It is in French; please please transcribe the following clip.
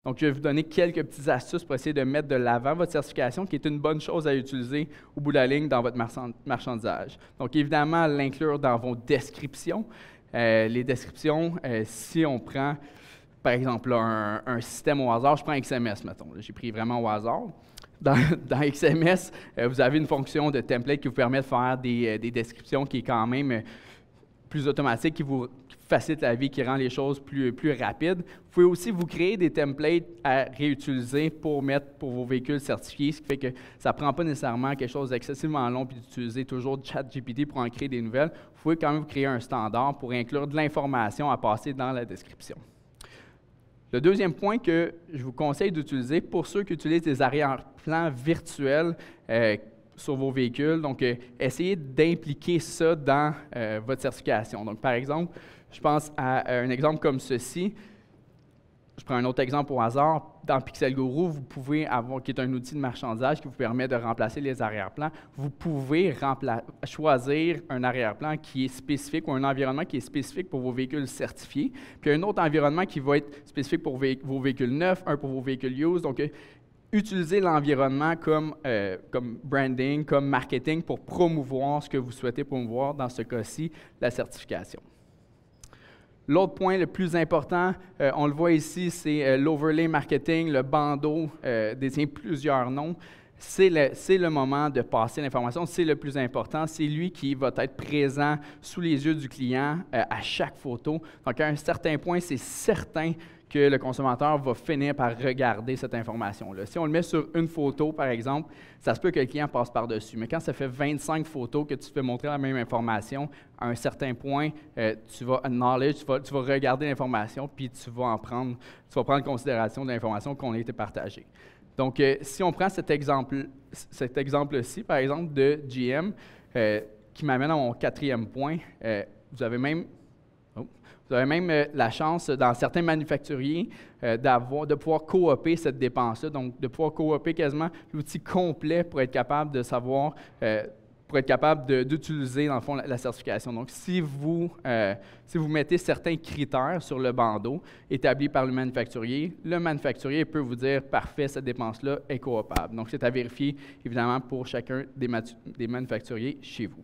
Donc, je vais vous donner quelques petites astuces pour essayer de mettre de l'avant votre certification, qui est une bonne chose à utiliser au bout de la ligne dans votre marchandisage. Donc, évidemment, l'inclure dans vos descriptions. Les descriptions, si on prend, par exemple, un système au hasard, je prends XMS, mettons. J'ai pris vraiment au hasard. Dans XMS, vous avez une fonction de template qui vous permet de faire des descriptions qui est quand même plus automatique, qui vous facilite la vie, qui rend les choses plus rapides. Vous pouvez aussi vous créer des templates à réutiliser pour mettre pour vos véhicules certifiés, ce qui fait que ça ne prend pas nécessairement quelque chose d'excessivement long puis d'utiliser toujours ChatGPT pour en créer des nouvelles. Vous pouvez quand même vous créer un standard pour inclure de l'information à passer dans la description. Le deuxième point que je vous conseille d'utiliser pour ceux qui utilisent des arrière-plans virtuels sur vos véhicules, donc essayez d'impliquer ça dans votre certification. Donc, par exemple, je pense à un exemple comme ceci. Je prends un autre exemple au hasard. Dans Pixel Guru, vous pouvez avoir, qui est un outil de marchandisage qui vous permet de remplacer les arrière-plans, vous pouvez choisir un arrière-plan qui est spécifique ou un environnement qui est spécifique pour vos véhicules certifiés, puis un autre environnement qui va être spécifique pour vos véhicules neufs, un pour vos véhicules used. Donc, utilisez l'environnement comme branding, comme marketing pour promouvoir ce que vous souhaitez promouvoir, dans ce cas-ci, la certification. L'autre point le plus important, on le voit ici, c'est l'overlay marketing, le bandeau détient plusieurs noms. C'est le moment de passer l'information, c'est le plus important, c'est lui qui va être présent sous les yeux du client à chaque photo. Donc, à un certain point, c'est certain que le consommateur va finir par regarder cette information-là. Si on le met sur une photo, par exemple, ça se peut que le client passe par-dessus. Mais quand ça fait 25 photos que tu te fais montrer la même information, à un certain point, tu vas regarder l'information, puis tu vas prendre en considération de l'information qu'on a été partagée. Donc, si on prend cet exemple-ci, par exemple, de GM, qui m'amène à mon quatrième point, vous avez même la chance, dans certains manufacturiers, de pouvoir coop cette dépense-là, donc de pouvoir coop quasiment l'outil complet pour être capable de savoir, pour être capable d'utiliser, dans le fond, la certification. Donc, si vous mettez certains critères sur le bandeau établis par le manufacturier peut vous dire « Parfait, cette dépense-là est coopable ». Donc, c'est à vérifier, évidemment, pour chacun des manufacturiers chez vous.